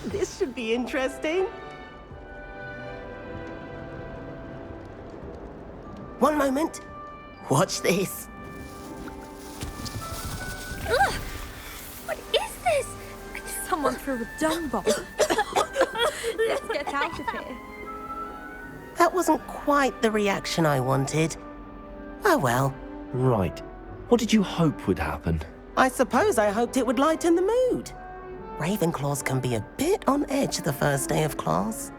This should be interesting. One moment. Watch this. Ugh! What is this? Someone threw a dung bomb. Let's get out of here. That wasn't quite the reaction I wanted. Oh well. Right. What did you hope would happen? I suppose I hoped it would lighten the mood. Ravenclaws can be a bit on edge the first day of class.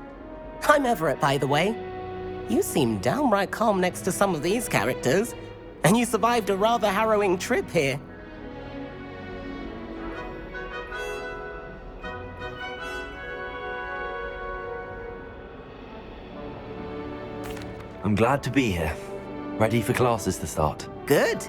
I'm Everett, by the way. You seem downright calm next to some of these characters, and you survived a rather harrowing trip here. I'm glad to be here. Ready for classes to start. Good.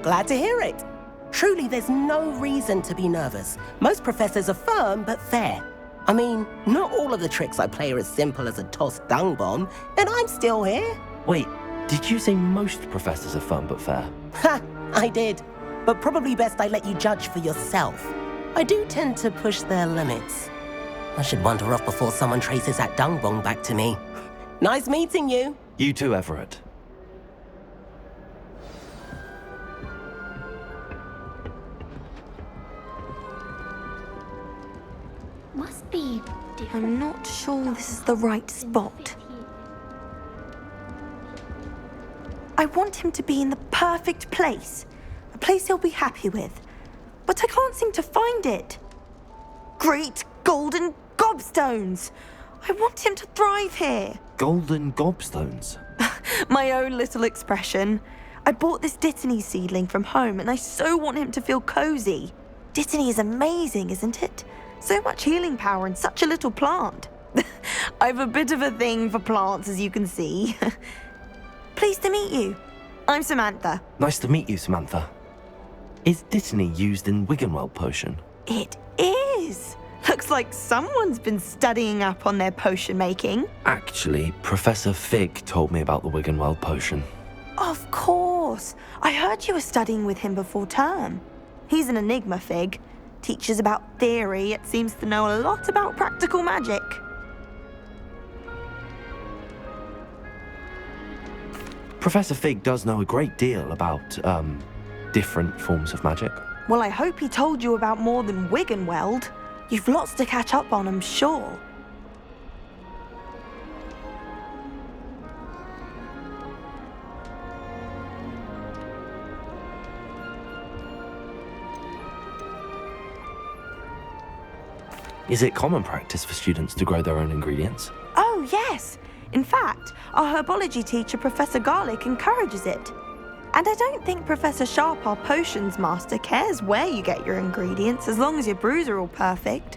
Glad to hear it. Truly, there's no reason to be nervous. Most professors are firm but fair. I mean, not all of the tricks I play are as simple as a tossed dung bomb, and I'm still here. Wait, did you say most professors are fun but fair? Ha! I did. But probably best I let you judge for yourself. I do tend to push their limits. I should wander off before someone traces that dung bomb back to me. Nice meeting you. You too, Everett. Must be different. I'm not sure this is the right spot. I want him to be in the perfect place. A place he'll be happy with. But I can't seem to find it. Great golden gobstones! I want him to thrive here. Golden gobstones? My own little expression. I bought this Dittany seedling from home and I so want him to feel cozy. Dittany is amazing, isn't it? So much healing power in such a little plant. I've a bit of a thing for plants, as you can see. Pleased to meet you. I'm Samantha. Nice to meet you, Samantha. Is Dittany used in Wiggenweld potion? It is. Looks like someone's been studying up on their potion making. Actually, Professor Fig told me about the Wiggenweld potion. Of course. I heard you were studying with him before term. He's an enigma, Fig. Teaches about theory, yet seems to know a lot about practical magic. Professor Fig does know a great deal about, different forms of magic. Well, I hope he told you about more than Wiggenweld. You've lots to catch up on, I'm sure. Is it common practice for students to grow their own ingredients? Oh, yes. In fact, our herbology teacher, Professor Garlick, encourages it. And I don't think Professor Sharp, our potions master, cares where you get your ingredients, as long as your brews are all perfect.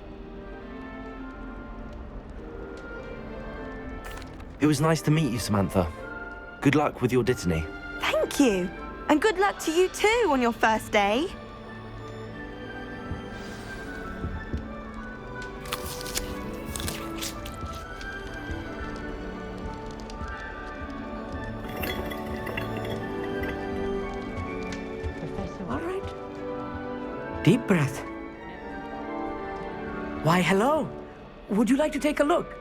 It was nice to meet you, Samantha. Good luck with your Dittany. Thank you. And good luck to you too on your first day. Deep breath. Why, hello. Would you like to take a look?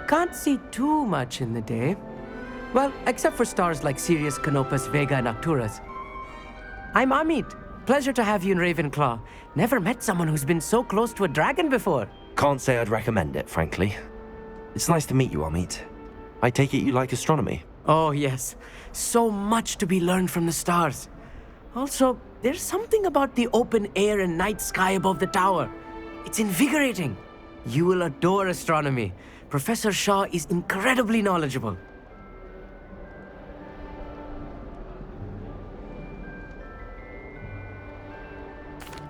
Can't see too much in the day. Well, except for stars like Sirius, Canopus, Vega, and Arcturus. I'm Amit. Pleasure to have you in Ravenclaw. Never met someone who's been so close to a dragon before. Can't say I'd recommend it, frankly. It's nice to meet you, Amit. I take it you like astronomy? Oh, yes. So much to be learned from the stars. Also, there's something about the open air and night sky above the tower. It's invigorating. You will adore astronomy. Professor Shaw is incredibly knowledgeable.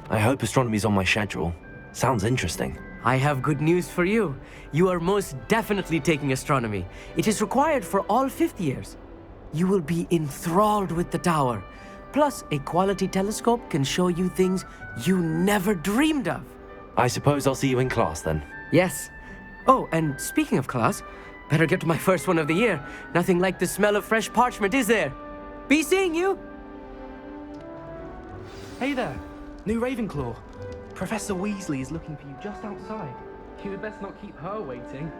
I hope astronomy's on my schedule. Sounds interesting. I have good news for you. You are most definitely taking astronomy. It is required for all fifth years. You will be enthralled with the tower. Plus, a quality telescope can show you things you never dreamed of. I suppose I'll see you in class then. Yes. Oh, and speaking of class, better get to my first one of the year. Nothing like the smell of fresh parchment, is there? Be seeing you! Hey there, new Ravenclaw. Professor Weasley is looking for you just outside. You had best not keep her waiting.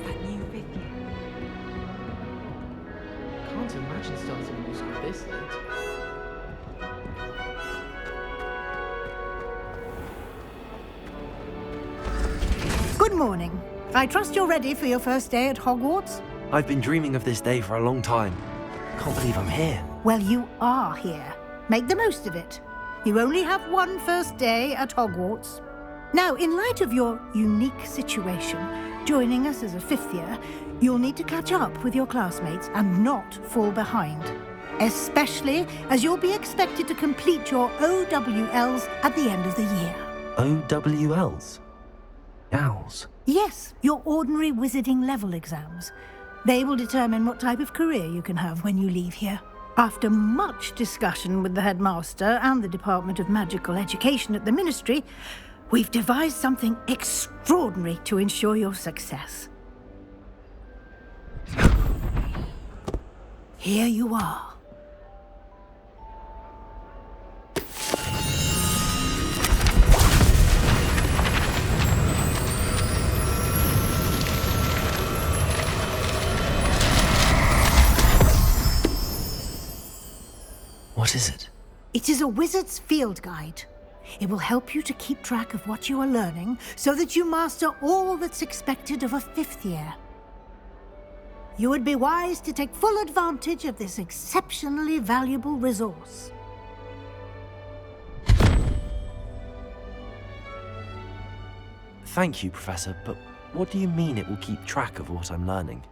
That new fifth year. Can't imagine starting new school this late. Good morning. I trust you're ready for your first day at Hogwarts? I've been dreaming of this day for a long time. Can't believe I'm here. Well, you are here. Make the most of it. You only have one first day at Hogwarts. Now, in light of your unique situation, joining us as a fifth year, you'll need to catch up with your classmates and not fall behind. Especially as you'll be expected to complete your OWLs at the end of the year. OWLs? Owls? Yes, your ordinary wizarding level exams. They will determine what type of career you can have when you leave here. After much discussion with the headmaster and the Department of Magical Education at the Ministry, we've devised something extraordinary to ensure your success. Here you are. What is it? It is a wizard's field guide. It will help you to keep track of what you are learning so that you master all that's expected of a fifth year. You would be wise to take full advantage of this exceptionally valuable resource. Thank you, Professor, but what do you mean it will keep track of what I'm learning?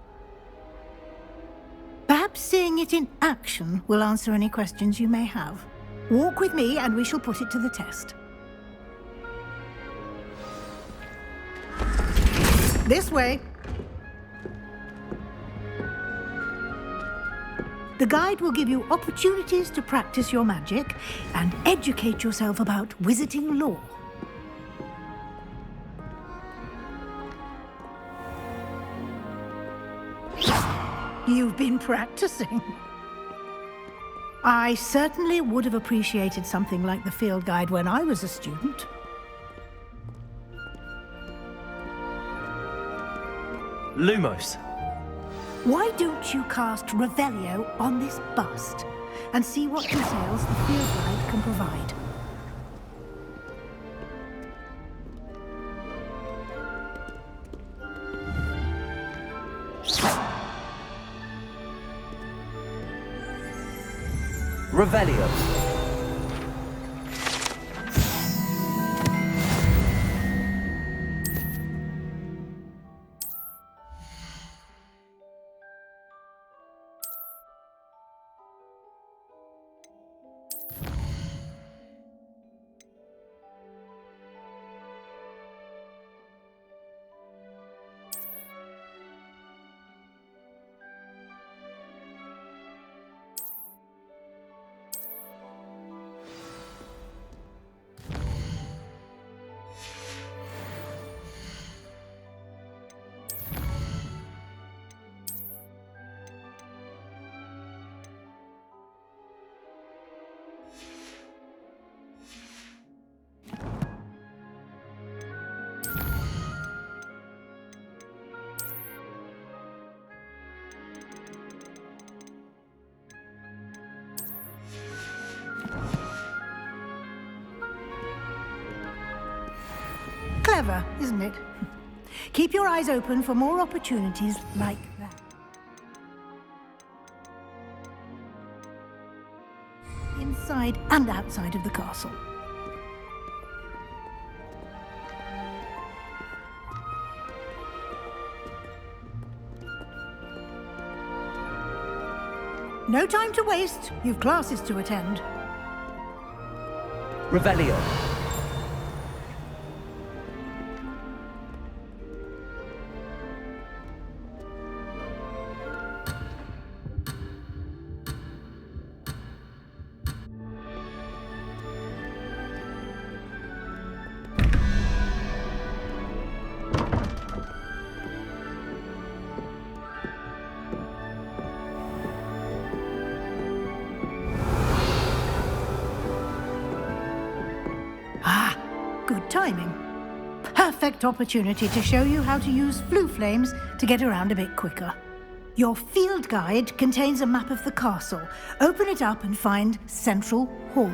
Perhaps seeing it in action will answer any questions you may have. Walk with me and we shall put it to the test. This way. The guide will give you opportunities to practice your magic and educate yourself about wizarding lore. You've been practicing. I certainly would have appreciated something like the field guide when I was a student. Lumos. Why don't you cast Revelio on this bust and see what details the field guide can provide? Revelio. Clever, isn't it? Keep your eyes open for more opportunities like that. Inside and outside of the castle. No time to waste. You've classes to attend. Revelio. timing. Perfect opportunity to show you how to use flue flames to get around a bit quicker. Your field guide contains a map of the castle. Open it up and find Central Hall.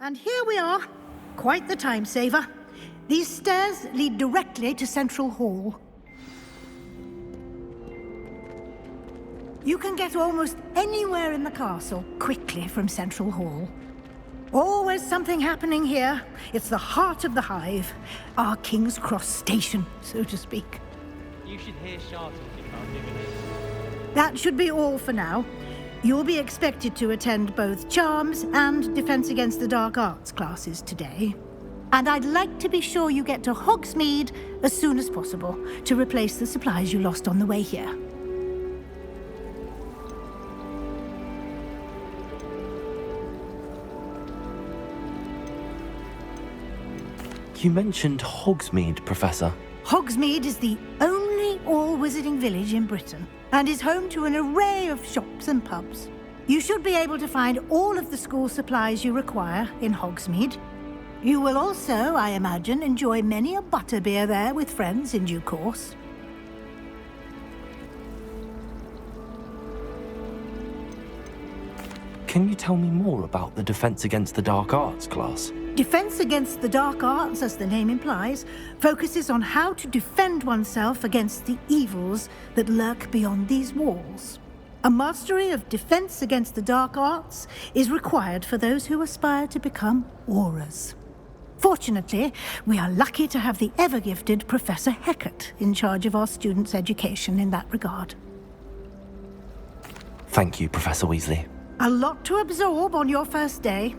And here we are. Quite the time saver. These stairs lead directly to Central Hall. You can get almost anywhere in the castle quickly from Central Hall. Always something happening here. It's the heart of the hive. Our King's Cross station, so to speak. You should hear Shah talking about divination. That should be all for now. You'll be expected to attend both Charms and Defense Against the Dark Arts classes today. And I'd like to be sure you get to Hogsmeade as soon as possible to replace the supplies you lost on the way here. You mentioned Hogsmeade, Professor. Hogsmeade is the only all-wizarding village in Britain and is home to an array of shops and pubs. You should be able to find all of the school supplies you require in Hogsmeade. You will also, I imagine, enjoy many a butterbeer there with friends in due course. Can you tell me more about the Defense Against the Dark Arts class? Defense Against the Dark Arts, as the name implies, focuses on how to defend oneself against the evils that lurk beyond these walls. A mastery of Defense Against the Dark Arts is required for those who aspire to become Aurors. Fortunately, we are lucky to have the ever-gifted Professor Hecat in charge of our students' education in that regard. Thank you, Professor Weasley. A lot to absorb on your first day,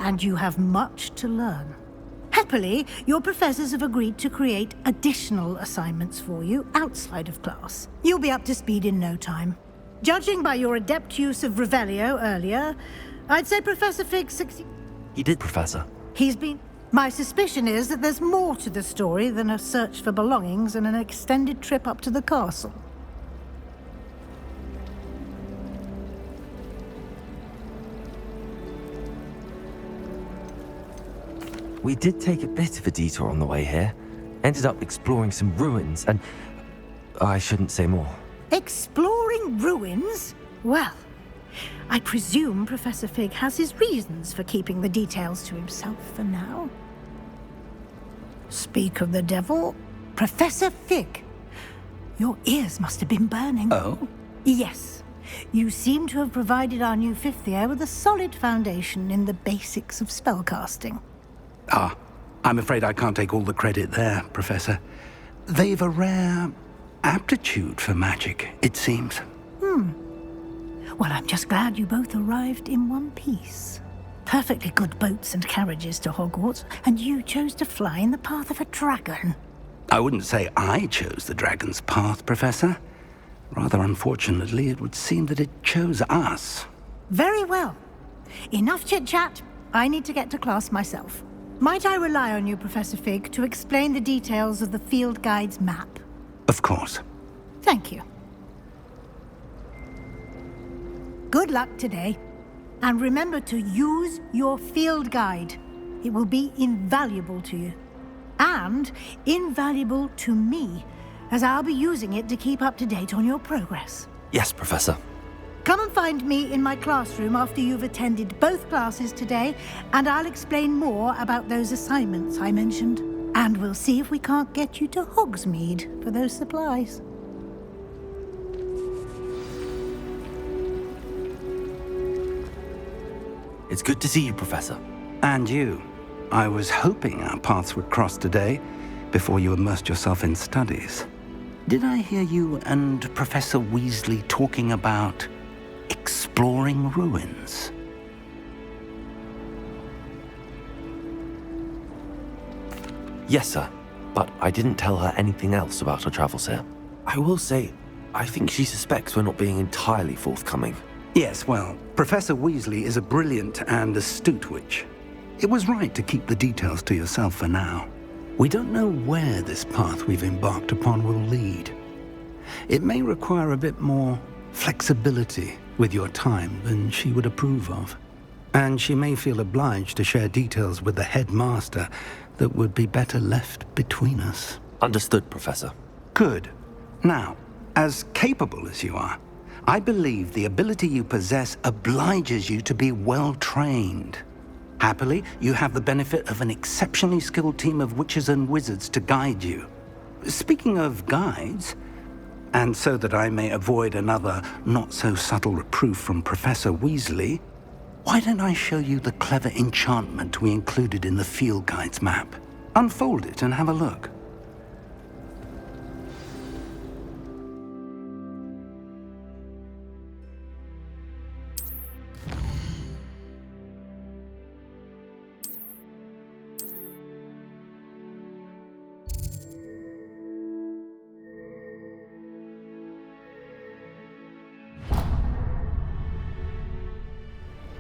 and you have much to learn. Happily, your professors have agreed to create additional assignments for you outside of class. You'll be up to speed in no time. Judging by your adept use of Revelio earlier, I'd say Professor Fig succeeded. He did, Professor. He's been... My suspicion is that there's more to the story than a search for belongings and an extended trip up to the castle. We did take a bit of a detour on the way here. Ended up exploring some ruins and... I shouldn't say more. Exploring ruins? Well, I presume Professor Fig has his reasons for keeping the details to himself for now. Speak of the devil, Professor Fig. Your ears must have been burning. Oh? Yes. You seem to have provided our new fifth year with a solid foundation in the basics of spellcasting. Ah, I'm afraid I can't take all the credit there, Professor. They've a rare aptitude for magic, it seems. Well, I'm just glad you both arrived in one piece. Perfectly good boats and carriages to Hogwarts, and you chose to fly in the path of a dragon. I wouldn't say I chose the dragon's path, Professor. Rather unfortunately, it would seem that it chose us. Very well. Enough chit-chat. I need to get to class myself. Might I rely on you, Professor Fig, to explain the details of the field guide's map? Of course. Thank you. Good luck today. And remember to use your field guide. It will be invaluable to you. And invaluable to me, as I'll be using it to keep up to date on your progress. Yes, Professor. Come and find me in my classroom after you've attended both classes today, and I'll explain more about those assignments I mentioned. And we'll see if we can't get you to Hogsmeade for those supplies. It's good to see you, Professor. And you. I was hoping our paths would cross today. before you immersed yourself in studies. Did I hear you and Professor Weasley talking about exploring ruins? Yes, sir. But I didn't tell her anything else about our travels here. I will say, I think she suspects we're not being entirely forthcoming. Yes, well, Professor Weasley is a brilliant and astute witch. It was right to keep the details to yourself for now. We don't know where this path we've embarked upon will lead. It may require a bit more flexibility with your time than she would approve of. And she may feel obliged to share details with the headmaster that would be better left between us. Understood, Professor. Good. Now, as capable as you are, I believe the ability you possess obliges you to be well trained. Happily, you have the benefit of an exceptionally skilled team of witches and wizards to guide you. Speaking of guides, and so that I may avoid another not-so-subtle reproof from Professor Weasley, why don't I show you the clever enchantment we included in the field guide's map? Unfold it and have a look.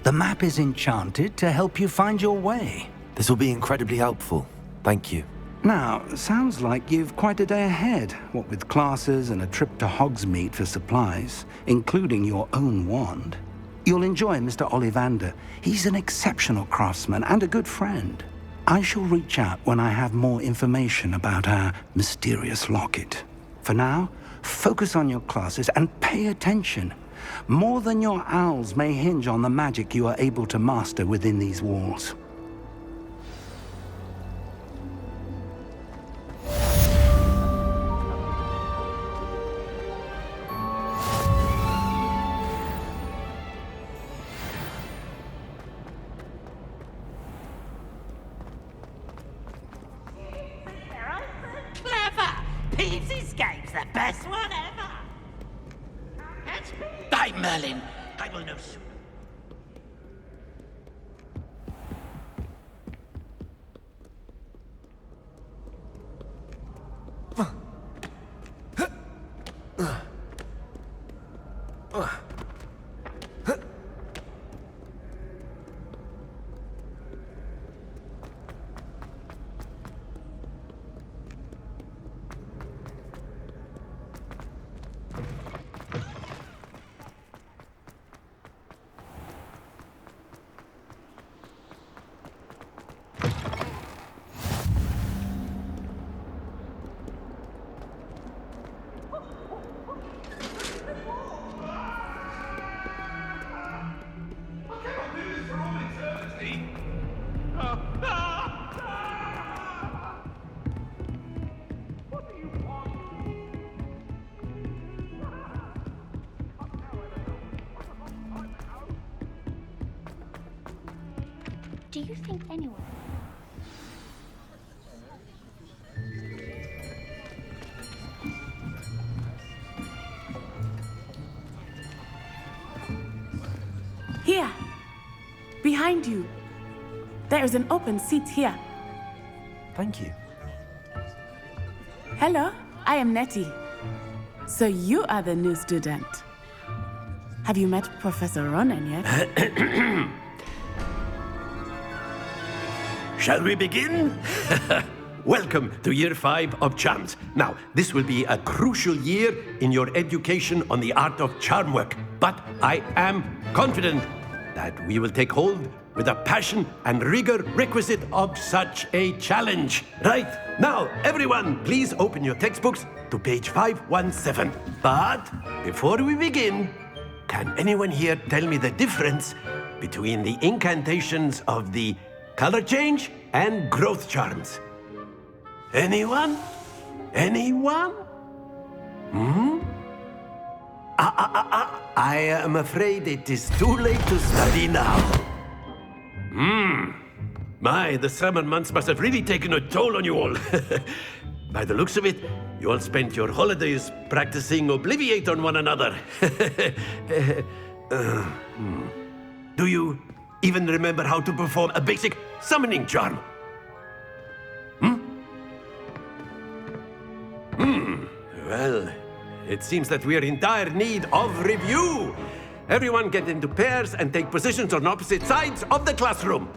The map is enchanted to help you find your way. This will be incredibly helpful. Thank you. Now, sounds like you've quite a day ahead, what with classes and a trip to Hogsmeade for supplies, including your own wand. You'll enjoy Mr. Ollivander. He's an exceptional craftsman and a good friend. I shall reach out when I have more information about our mysterious locket. For now, focus on your classes and pay attention. More than your owls may hinge on the magic you are able to master within these walls. Clever! Peeves Escape's the best one ever! By Merlin, I will know soon. Do you think anyone... Here, behind you. There is an open seat here. Thank you. Hello, I am Nettie. So you are the new student. Have you met Professor Ronan yet? Shall we begin? Welcome to Year 5 of Charms. Now, this will be a crucial year in your education on the art of charm work, but I am confident that we will take hold with the passion and rigor requisite of such a challenge. Right, now, everyone, please open your textbooks to page 517. But before we begin, can anyone here tell me the difference between the incantations of the color change and growth charms? Anyone? Anyone? I am afraid it is too late to study now. My, the summer months must have really taken a toll on you all. By the looks of it, you all spent your holidays practicing Obliviate on one another. Do you even remember how to perform a basic summoning charm? Well, it seems that we are in dire need of review. Everyone get into pairs and take positions on opposite sides of the classroom.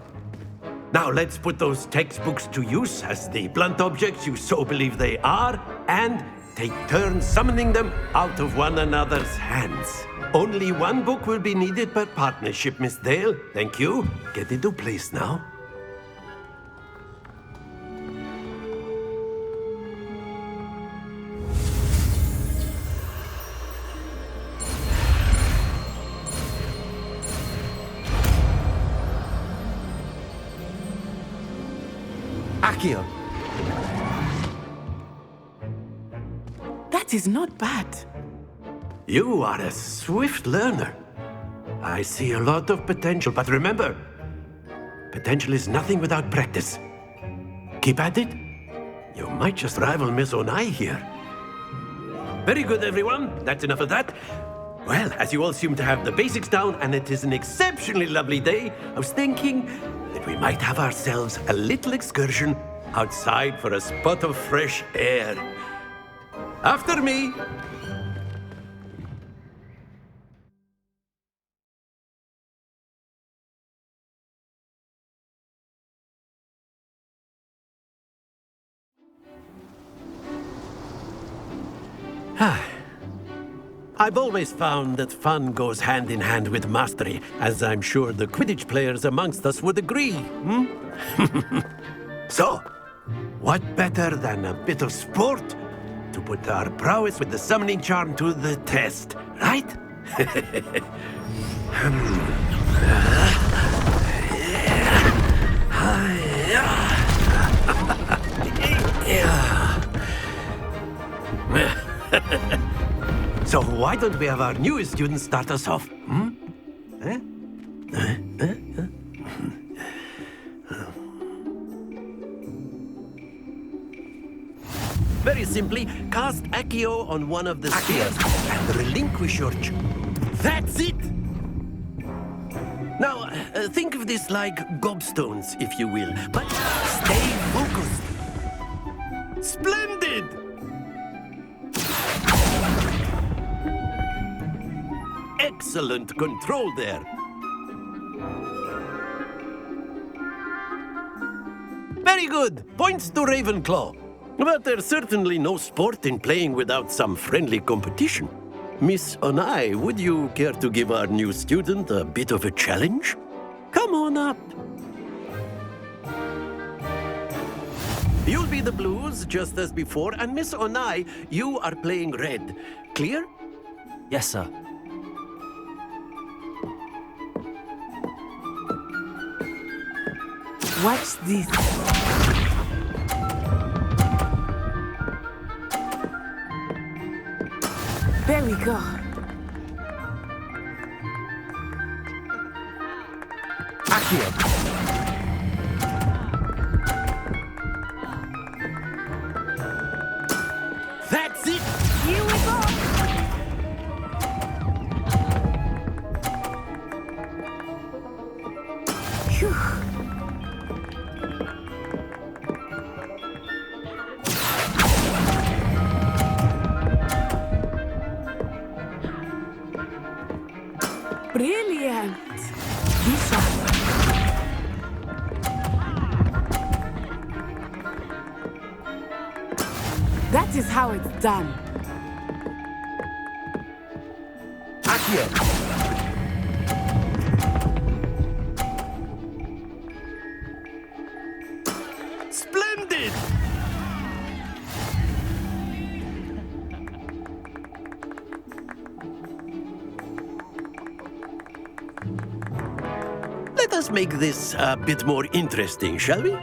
Now let's put those textbooks to use as the blunt objects you so believe they are, and take turns summoning them out of one another's hands. Only one book will be needed per partnership, Miss Dale. Thank you. Get into place now. Akio. That is not bad. You are a swift learner. I see a lot of potential, but remember, potential is nothing without practice. Keep at it. You might just rival Miss Onai here. Very good, everyone. That's enough of that. Well, as you all seem to have the basics down, and it is an exceptionally lovely day, I was thinking that we might have ourselves a little excursion outside for a spot of fresh air. After me. I've always found that fun goes hand in hand with mastery, as I'm sure the Quidditch players amongst us would agree. So, what better than a bit of sport to put our prowess with the summoning charm to the test, right? So why don't we have our newest student start us off? Very simply, cast Accio on one of the spheres and relinquish your... That's it! Now, think of this like gobstones, if you will, but stay focused. Splendid! Excellent control there. Very good. Points to Ravenclaw. But there's certainly no sport in playing without some friendly competition. Miss Onai, would you care to give our new student a bit of a challenge? Come on up. You'll be the blues, just as before, and Miss Onai, you are playing red. Clear? Yes, sir. Watch this. There we go. Akio. That's it! Here we go! Phew. Brilliant! Lisa. That is how it's done. Akio. Splendid! Let us make this a bit more interesting, shall we?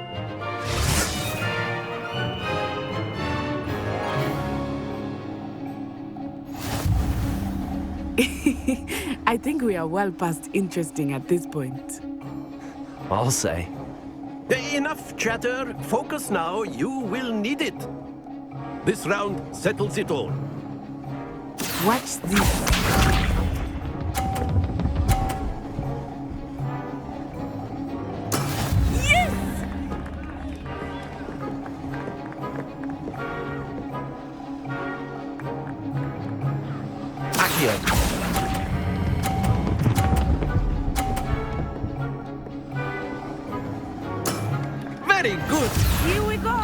I think we are well past interesting at this point. I'll say. Enough chatter. Focus now. You will need it. This round settles it all. Watch this. Accio. Very good. Here we go.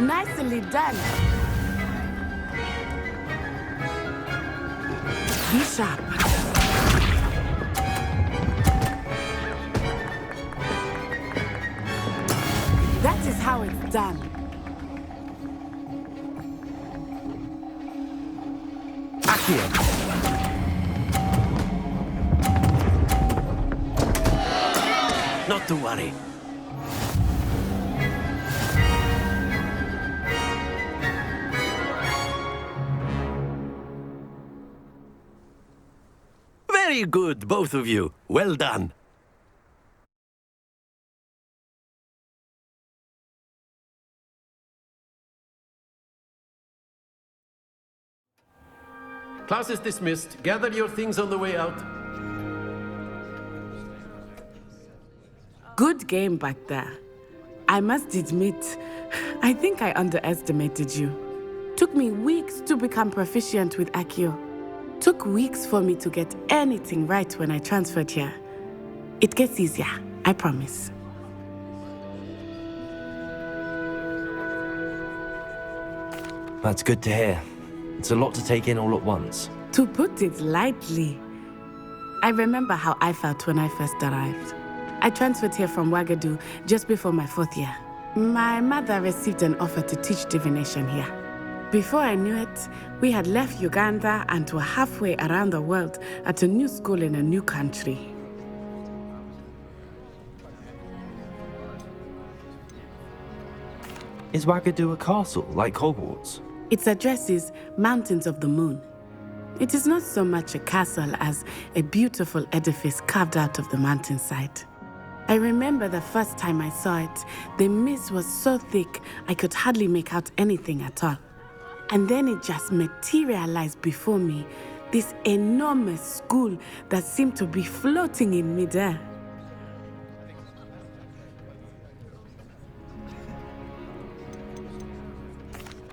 Nicely done. Be sharp. That is how it's done. Accio. Not to worry. Very good, both of you. Well done. Class is dismissed. Gather your things on the way out. Good game back there. I must admit, I think I underestimated you. Took me weeks to become proficient with Accio. Took weeks for me to get anything right when I transferred here. It gets easier, I promise. That's good to hear. It's a lot to take in all at once. To put it lightly, I remember how I felt when I first arrived. I transferred here from Ouagadougou just before my 4th year. My mother received an offer to teach divination here. Before I knew it, we had left Uganda and were halfway around the world at a new school in a new country. Is Ouagadougou a castle, like Hogwarts? Its address is Mountains of the Moon. It is not so much a castle as a beautiful edifice carved out of the mountainside. I remember the first time I saw it, the mist was so thick I could hardly make out anything at all. And then it just materialized before me, this enormous school that seemed to be floating in midair.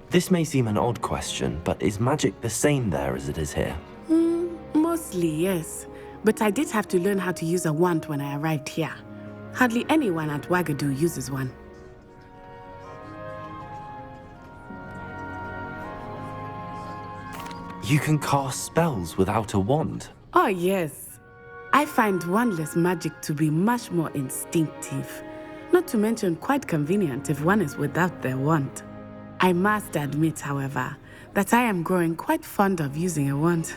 This may seem an odd question, but is magic the same there as it is here? Mostly, yes. But I did have to learn how to use a wand when I arrived here. Hardly anyone at Ouagadougou uses one. You can cast spells without a wand. Oh, yes. I find wandless magic to be much more instinctive. Not to mention quite convenient if one is without their wand. I must admit, however, that I am growing quite fond of using a wand.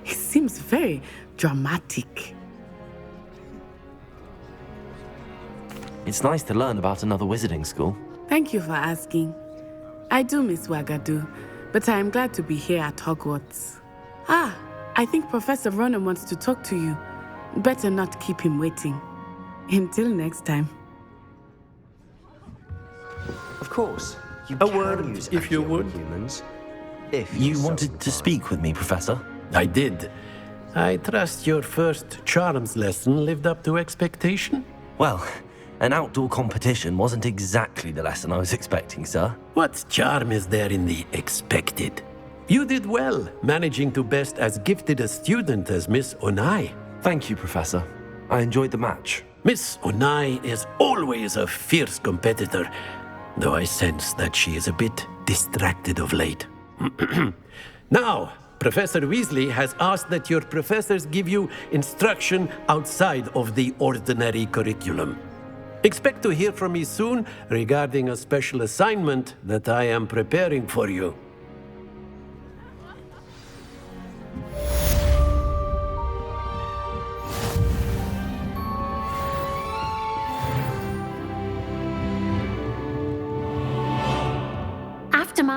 It seems very dramatic. It's nice to learn about another wizarding school. Thank you for asking. I do miss Ouagadougou, but I am glad to be here at Hogwarts. I think Professor Ronan wants to talk to you. Better not keep him waiting. Until next time. Of course. You A can word, use if you Accio would. on humans. If You so wanted to speak with me, Professor? I did. I trust your first charms lesson lived up to expectation? Well, an outdoor competition wasn't exactly the lesson I was expecting, sir. What charm is there in the expected? You did well, managing to best as gifted a student as Miss Onai. Thank you, Professor. I enjoyed the match. Miss Onai is always a fierce competitor, though I sense that she is a bit distracted of late. Now, Professor Weasley has asked that your professors give you instruction outside of the ordinary curriculum. Expect to hear from me soon regarding a special assignment that I am preparing for you.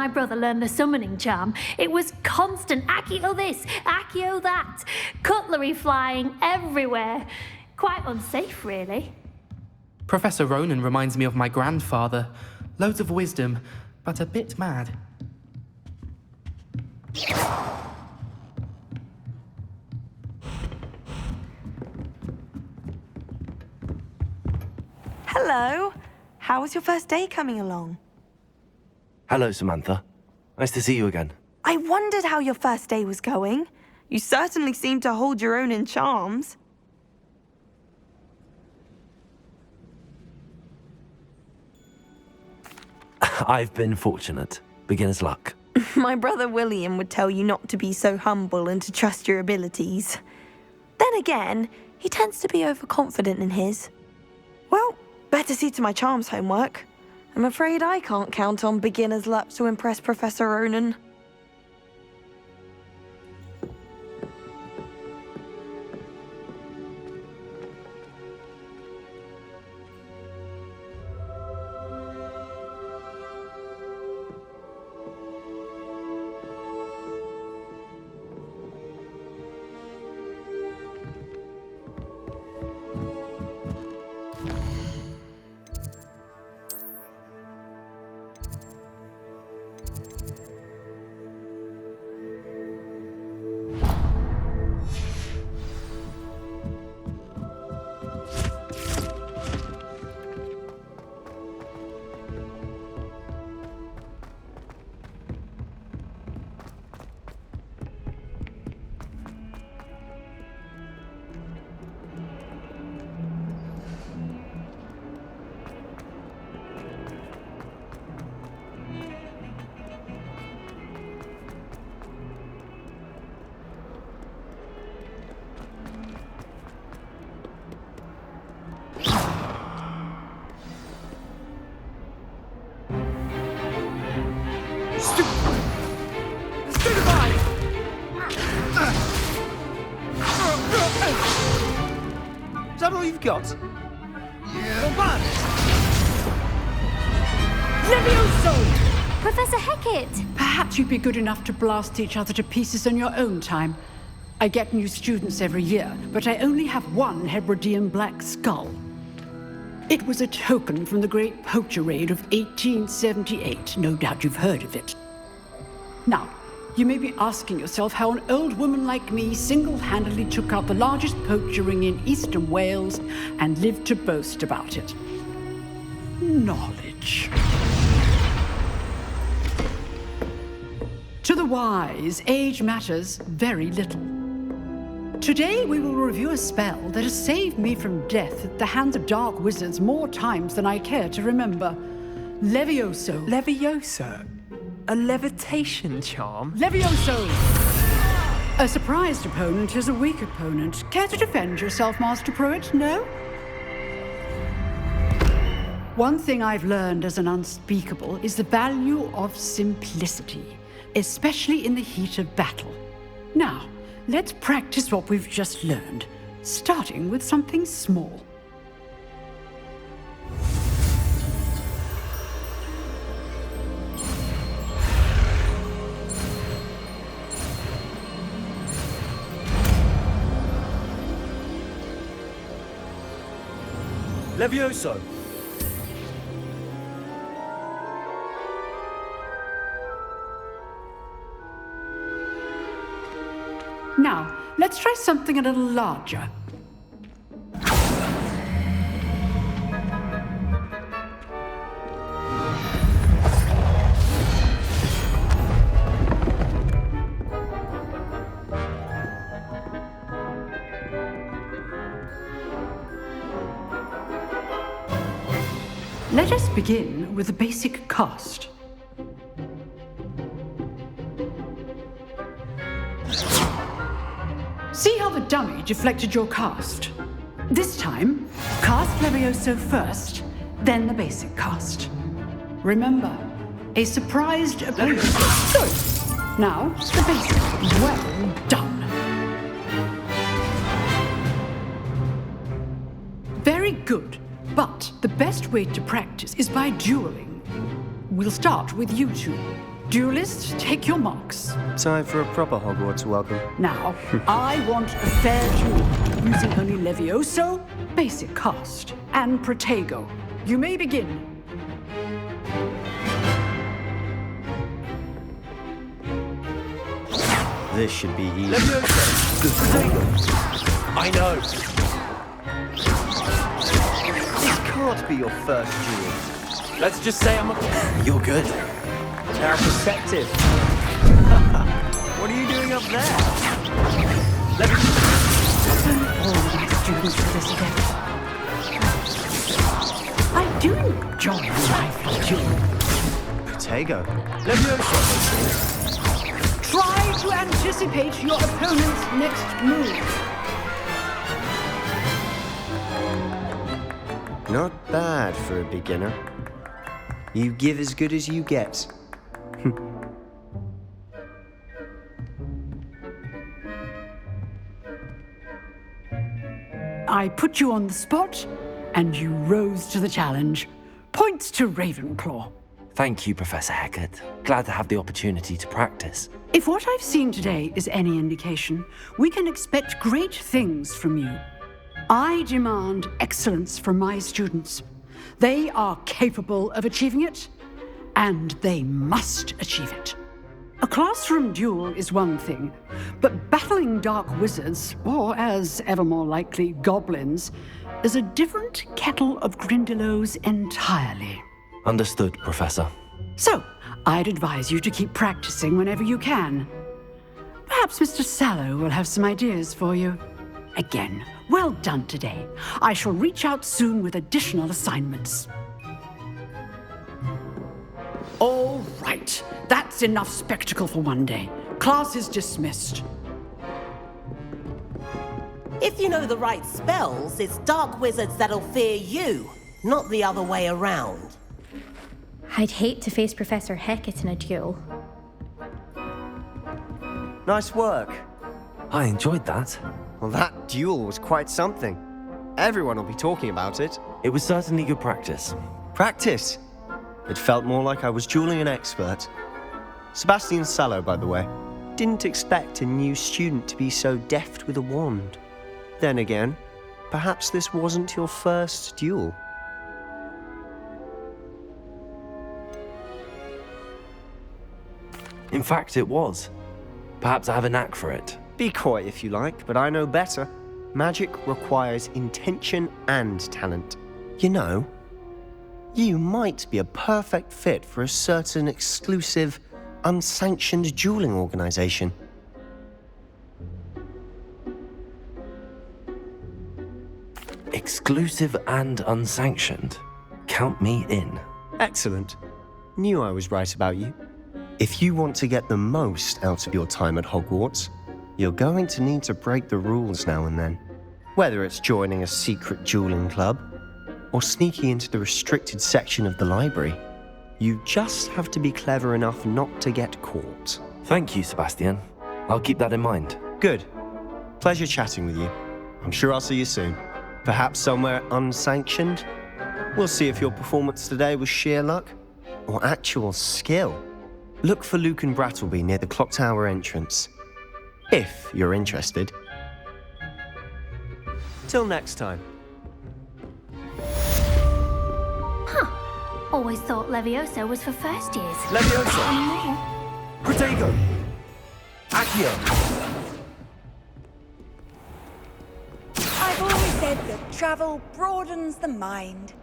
my brother learned the summoning charm, it was constant Accio this, Accio that, cutlery flying everywhere. Quite unsafe, really. Professor Ronan reminds me of my grandfather. Loads of wisdom, but a bit mad. Hello. How was your first day coming along? Hello, Samantha. Nice to see you again. I wondered how your first day was going. You certainly seem to hold your own in charms. I've been fortunate. Beginner's luck. My brother William would tell you not to be so humble and to trust your abilities. Then again, he tends to be overconfident in his. Well, better see to my charms homework. I'm afraid I can't count on beginner's luck to impress Professor Ronan. Is that all you've got? Levioso! Professor Hecat! Perhaps you'd be good enough to blast each other to pieces in your own time. I get new students every year, but I only have one Hebridean black skull. It was a token from the Great Poacher Raid of 1878. No doubt you've heard of it. Now, you may be asking yourself how an old woman like me single-handedly took out the largest poacher ring in eastern Wales and lived to boast about it. Knowledge. To the wise, age matters very little. Today we will review a spell that has saved me from death at the hands of dark wizards more times than I care to remember. Levioso. Levioso? A levitation charm? Levioso! A surprised opponent is a weak opponent. Care to defend yourself, Master Pruitt? No? One thing I've learned as an unspeakable is the value of simplicity, especially in the heat of battle. Now, let's practice what we've just learned, starting with something small. Levioso! Now, let's try something a little larger. Let us begin with the basic cast. See how the dummy deflected your cast? This time, cast Levioso first, then the basic cast. Remember, a surprised opponent. Good. Now, the basic. Well done. Very good. But the best way to practice is by dueling. We'll start with you two. Duelists, take your marks. Time for a proper Hogwarts welcome. Now, I want a fair duel, using only Levioso, basic cast, and Protego. You may begin. This should be easy. I know. This can't be your first duel. Let's just say You're good. How perceptive. What are you doing up there? All my students for this event. I do enjoy my duel. Protego. Try to anticipate your opponent's next move. Not bad for a beginner. You give as good as you get. I put you on the spot, and you rose to the challenge. Points to Ravenclaw. Thank you, Professor Hecat. Glad to have the opportunity to practice. If what I've seen today is any indication, we can expect great things from you. I demand excellence from my students. They are capable of achieving it, and they must achieve it. A classroom duel is one thing, but battling dark wizards, or as ever more likely, goblins, is a different kettle of Grindylows entirely. Understood, Professor. So, I'd advise you to keep practicing whenever you can. Perhaps Mr. Sallow will have some ideas for you. Again, well done today. I shall reach out soon with additional assignments. All right, that's enough spectacle for one day. Class is dismissed. If you know the right spells, it's dark wizards that'll fear you, not the other way around. I'd hate to face Professor Hecat in a duel. Nice work. I enjoyed that. Well, that duel was quite something. Everyone will be talking about it. It was certainly good practice. Practice? It felt more like I was dueling an expert. Sebastian Sallow, by the way. Didn't expect a new student to be so deft with a wand. Then again, perhaps this wasn't your first duel. In fact, it was. Perhaps I have a knack for it. Be coy if you like, but I know better. Magic requires intention and talent. You know, you might be a perfect fit for a certain exclusive, unsanctioned dueling organization. Exclusive and unsanctioned. Count me in. Excellent. Knew I was right about you. If you want to get the most out of your time at Hogwarts, you're going to need to break the rules now and then. Whether it's joining a secret dueling club, or sneaking into the restricted section of the library, you just have to be clever enough not to get caught. Thank you, Sebastian. I'll keep that in mind. Good. Pleasure chatting with you. I'm sure I'll see you soon. Perhaps somewhere unsanctioned? We'll see if your performance today was sheer luck or actual skill. Look for Luke and Brattleby near the clock tower entrance, if you're interested. Till next time. Huh. Always thought Levioso was for first years. Levioso! Protego! Accio! I've always said that travel broadens the mind.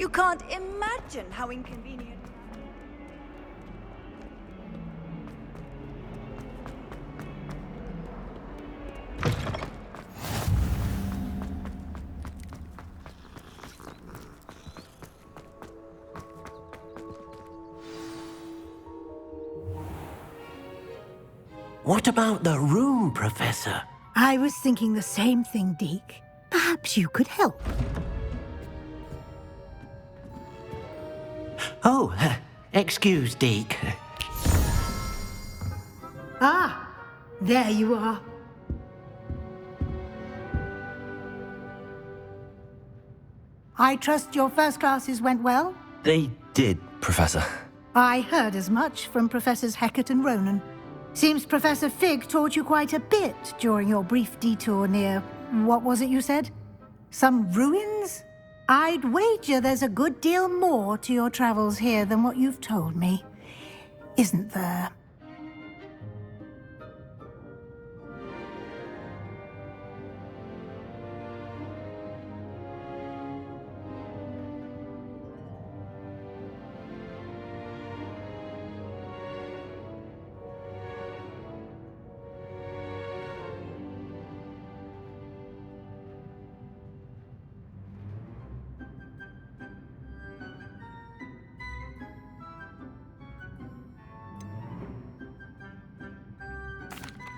You can't imagine how inconvenient. What about the room, Professor? I was thinking the same thing, Deke. Perhaps you could help. Oh, excuse, Deke. Ah, there you are. I trust your first classes went well? They did, Professor. I heard as much from Professors Hecat and Ronan. Seems Professor Fig taught you quite a bit during your brief detour near... what was it you said? Some ruins? I'd wager there's a good deal more to your travels here than what you've told me. Isn't there?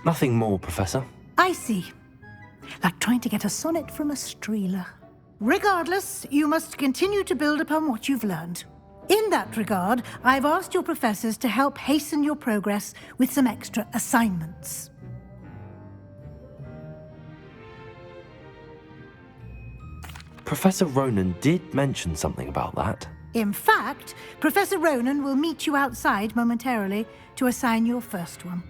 Nothing more, Professor. I see. Like trying to get a sonnet from a streeler. Regardless, you must continue to build upon what you've learned. In that regard, I've asked your professors to help hasten your progress with some extra assignments. Professor Ronan did mention something about that. In fact, Professor Ronan will meet you outside momentarily to assign your first one.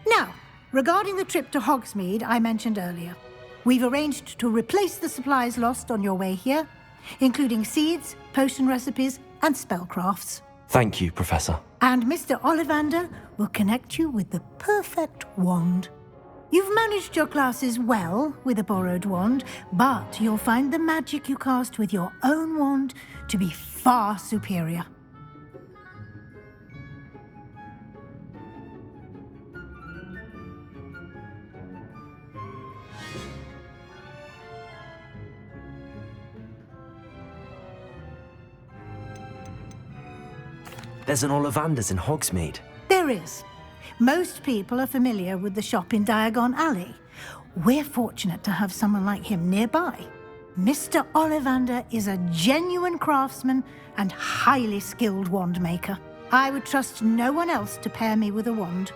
Now, regarding the trip to Hogsmeade I mentioned earlier, we've arranged to replace the supplies lost on your way here, including seeds, potion recipes, and spellcrafts. Thank you, Professor. And Mr. Ollivander will connect you with the perfect wand. You've managed your classes well with a borrowed wand, but you'll find the magic you cast with your own wand to be far superior. There's an Ollivander's in Hogsmeade. There is. Most people are familiar with the shop in Diagon Alley. We're fortunate to have someone like him nearby. Mr. Ollivander is a genuine craftsman and highly skilled wand maker. I would trust no one else to pair me with a wand.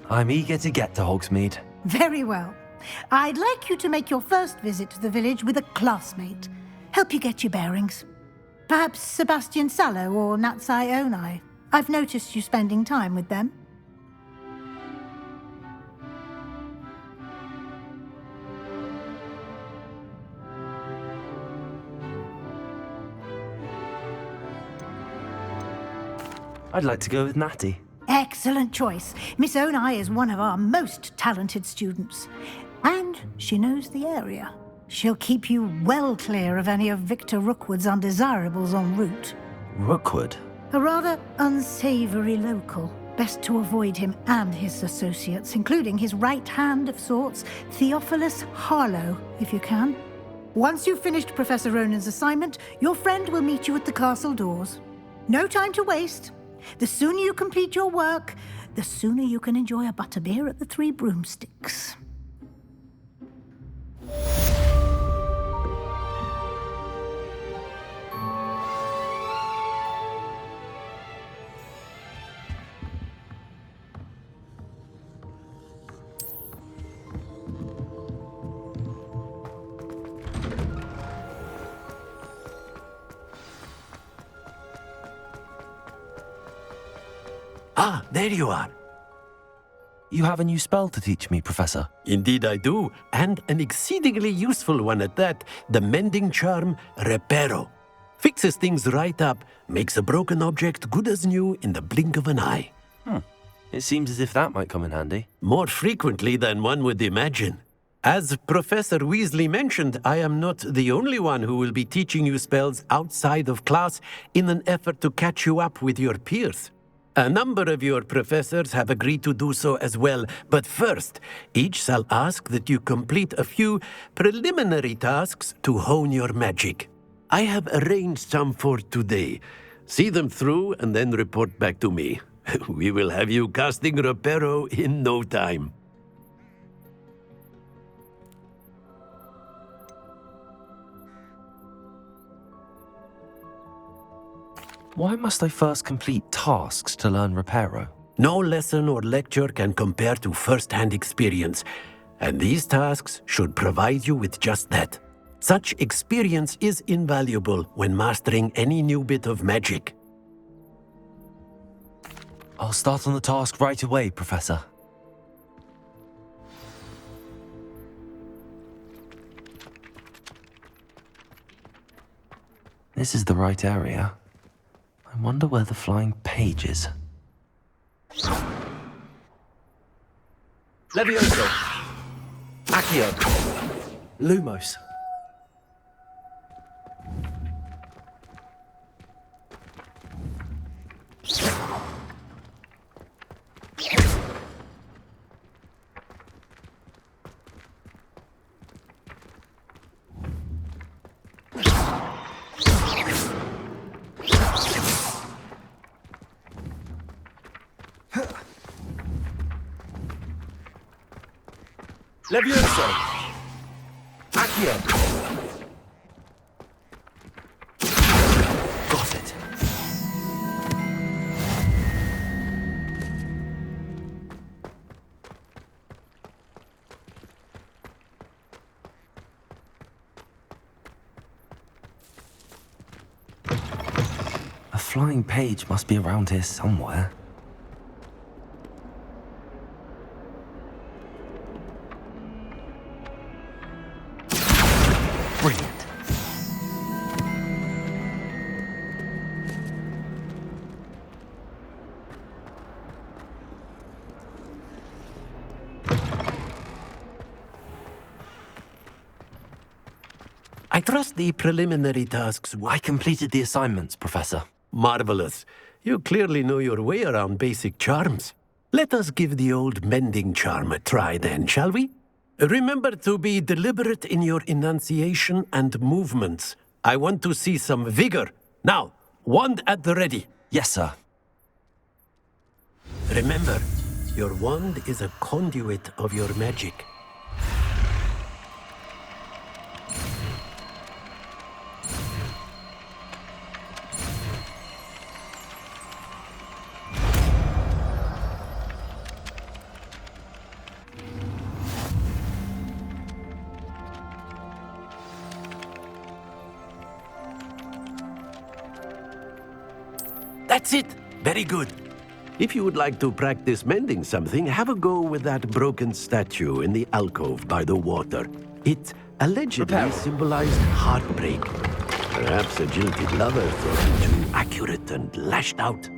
I'm eager to get to Hogsmeade. Very well. I'd like you to make your first visit to the village with a classmate. Help you get your bearings. Perhaps Sebastian Sallow or Natsai Onai. I've noticed you spending time with them. I'd like to go with Natty. Excellent choice. Miss Onai is one of our most talented students. And she knows the area. She'll keep you well clear of any of Victor Rookwood's undesirables en route. Rookwood? A rather unsavory local. Best to avoid him and his associates, including his right hand of sorts, Theophilus Harlow, if you can. Once you've finished Professor Ronan's assignment, your friend will meet you at the castle doors. No time to waste. The sooner you complete your work, the sooner you can enjoy a butterbeer at the Three Broomsticks. Ah, there you are. You have a new spell to teach me, Professor. Indeed I do, and an exceedingly useful one at that, the mending charm Reparo. Fixes things right up, makes a broken object good as new in the blink of an eye. It seems as if that might come in handy. More frequently than one would imagine. As Professor Weasley mentioned, I am not the only one who will be teaching you spells outside of class in an effort to catch you up with your peers. A number of your professors have agreed to do so as well, but first, each shall ask that you complete a few preliminary tasks to hone your magic. I have arranged some for today. See them through and then report back to me. We will have you casting Reparo in no time. Why must I first complete tasks to learn Reparo? No lesson or lecture can compare to first-hand experience, and these tasks should provide you with just that. Such experience is invaluable when mastering any new bit of magic. I'll start on the task right away, Professor. This is the right area. I wonder where the flying page is. Levioso. Accio. Lumos. Levioso. Accio. Got it. A flying page must be around here somewhere. Brilliant. I trust the preliminary tasks. I completed the assignments, Professor. Marvelous. You clearly know your way around basic charms. Let us give the old mending charm a try then, shall we? Remember to be deliberate in your enunciation and movements. I want to see some vigor. Now, wand at the ready. Yes, sir. Remember, your wand is a conduit of your magic. That's it! Very good. If you would like to practice mending something, have a go with that broken statue in the alcove by the water. It allegedly symbolized heartbreak. Perhaps a jilted lover thought it too accurate and lashed out.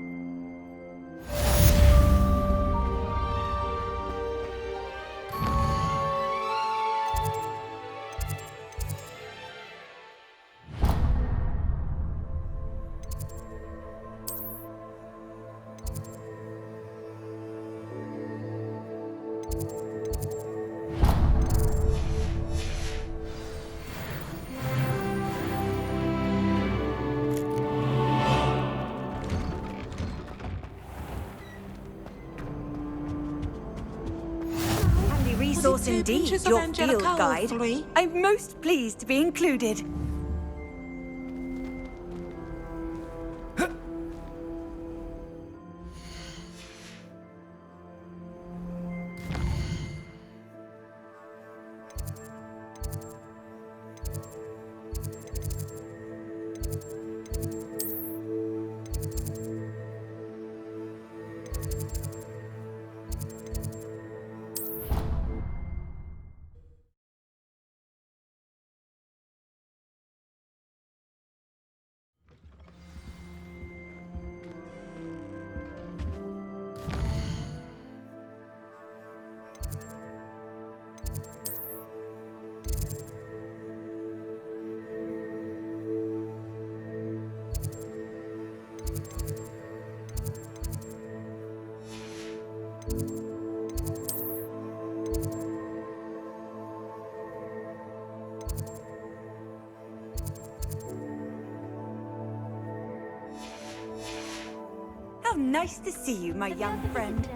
Resource indeed, your field guide. I'm most pleased to be included. How nice to see you, my young friend.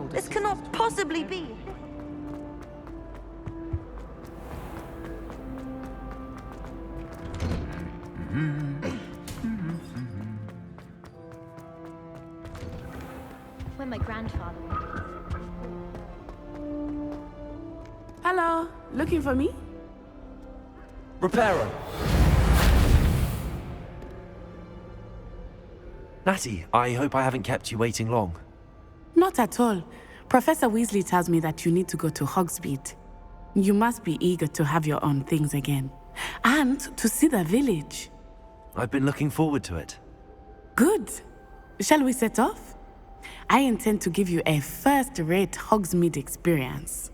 This cannot possibly be. When my grandfather went. Hello, looking for me? Reparo! Natty, I hope I haven't kept you waiting long. Not at all. Professor Weasley tells me that you need to go to Hogsmeade. You must be eager to have your own things again. And to see the village. I've been looking forward to it. Good. Shall we set off? I intend to give you a first-rate Hogsmeade experience.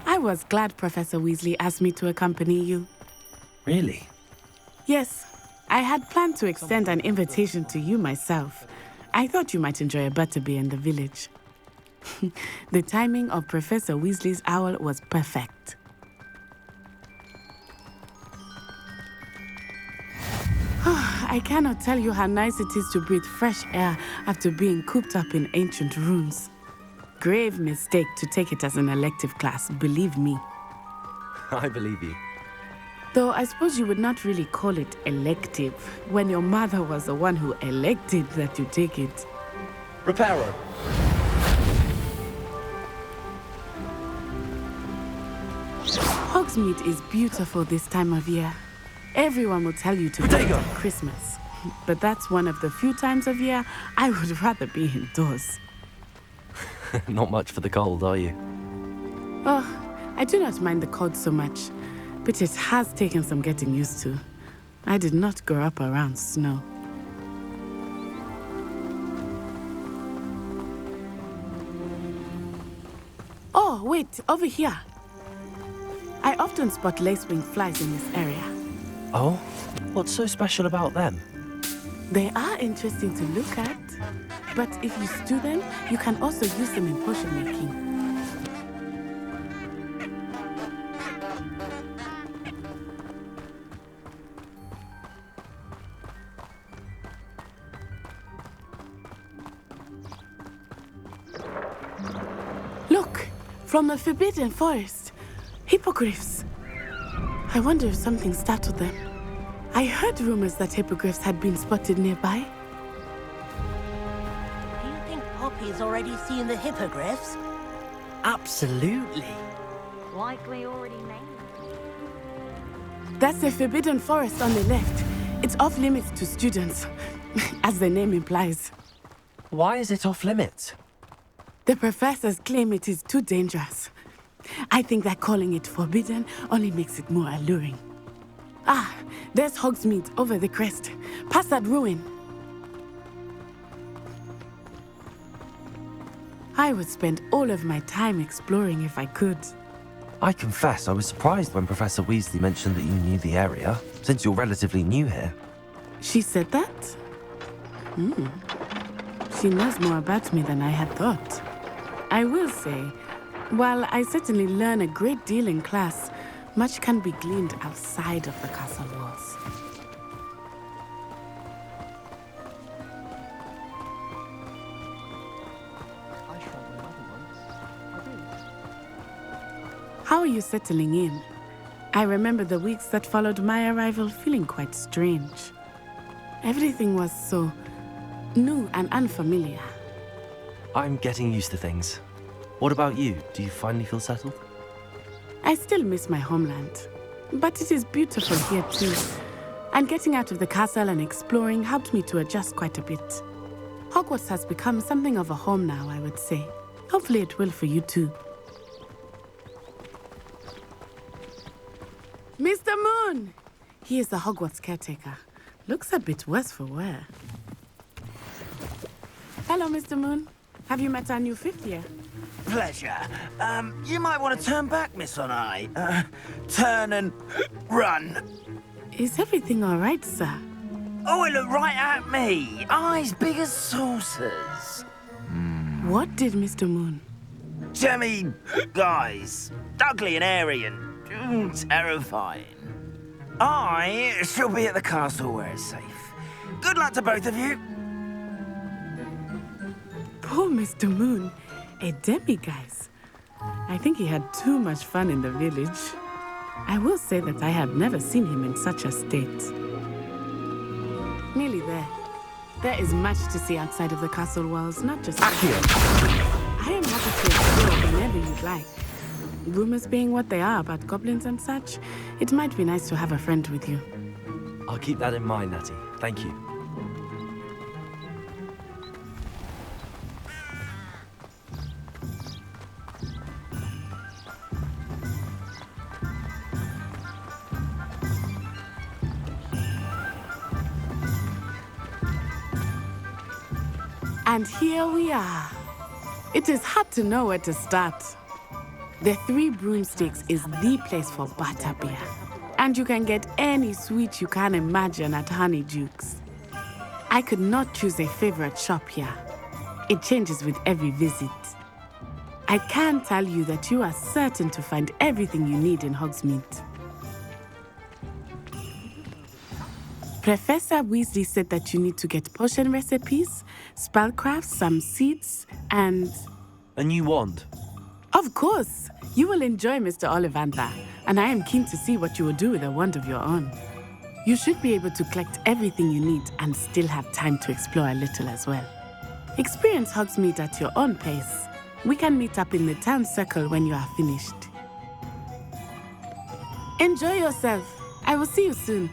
I was glad Professor Weasley asked me to accompany you. Really? Yes, I had planned to extend an invitation to you myself. I thought you might enjoy a butterbeer in the village. The timing of Professor Weasley's owl was perfect. I cannot tell you how nice it is to breathe fresh air after being cooped up in ancient rooms. Grave mistake to take it as an elective class, believe me. I believe you. Though I suppose you would not really call it elective when your mother was the one who elected that you take it. Reparo! Hogsmeade is beautiful this time of year. Everyone will tell you to go at Christmas. But that's one of the few times of year I would rather be indoors. Not much for the cold, are you? Oh, I do not mind the cold so much, but it has taken some getting used to. I did not grow up around snow. Oh, wait, over here. I often spot lacewing flies in this area. Oh? What's so special about them? They are interesting to look at, but if you stew them, you can also use them in potion making. Look, from the Forbidden Forest, hippogriffs. I wonder if something startled them. I heard rumors that hippogriffs had been spotted nearby. Do you think Poppy's already seen the hippogriffs? Absolutely. Like we already named. That's the Forbidden Forest on the left. It's off limits to students, as the name implies. Why is it off limits? The professors claim it is too dangerous. I think that calling it forbidden only makes it more alluring. Ah, there's Hogsmeade over the crest. Past that ruin. I would spend all of my time exploring if I could. I confess I was surprised when Professor Weasley mentioned that you knew the area, since you're relatively new here. She said that? She knows more about me than I had thought. I will say, while I certainly learn a great deal in class, much can be gleaned outside of the castle walls. How are you settling in? I remember the weeks that followed my arrival feeling quite strange. Everything was so new and unfamiliar. I'm getting used to things. What about you? Do you finally feel settled? I still miss my homeland, but it is beautiful here too. And getting out of the castle and exploring helped me to adjust quite a bit. Hogwarts has become something of a home now, I would say. Hopefully it will for you too. Mr. Moon! He is the Hogwarts caretaker. Looks a bit worse for wear. Hello, Mr. Moon. Have you met our new fifth year? Pleasure. You might want to turn back, Miss Onai. Turn and run. Is everything all right, sir? Oh, it looked right at me. Eyes big as saucers. What did Mr. Moon? Jemmy guys. Ugly and airy and terrifying. I shall be at the castle where it's safe. Good luck to both of you. Poor Mr. Moon. A demiguise. I think he had too much fun in the village. I will say that I have never seen him in such a state. Nearly there. There is much to see outside of the castle walls, not just... Accio! I am happy to explore whenever you'd like. Rumors being what they are about goblins and such, it might be nice to have a friend with you. I'll keep that in mind, Natty. Thank you. And here we are. It is hard to know where to start. The Three Broomsticks is the place for butterbeer. And you can get any sweet you can imagine at Honeydukes. I could not choose a favorite shop here. It changes with every visit. I can tell you that you are certain to find everything you need in Hogsmeade. Professor Weasley said that you need to get potion recipes, spellcrafts, some seeds, and... A new wand. Of course! You will enjoy Mr. Ollivander, and I am keen to see what you will do with a wand of your own. You should be able to collect everything you need and still have time to explore a little as well. Experience Hogsmeade at your own pace. We can meet up in the town circle when you are finished. Enjoy yourself. I will see you soon.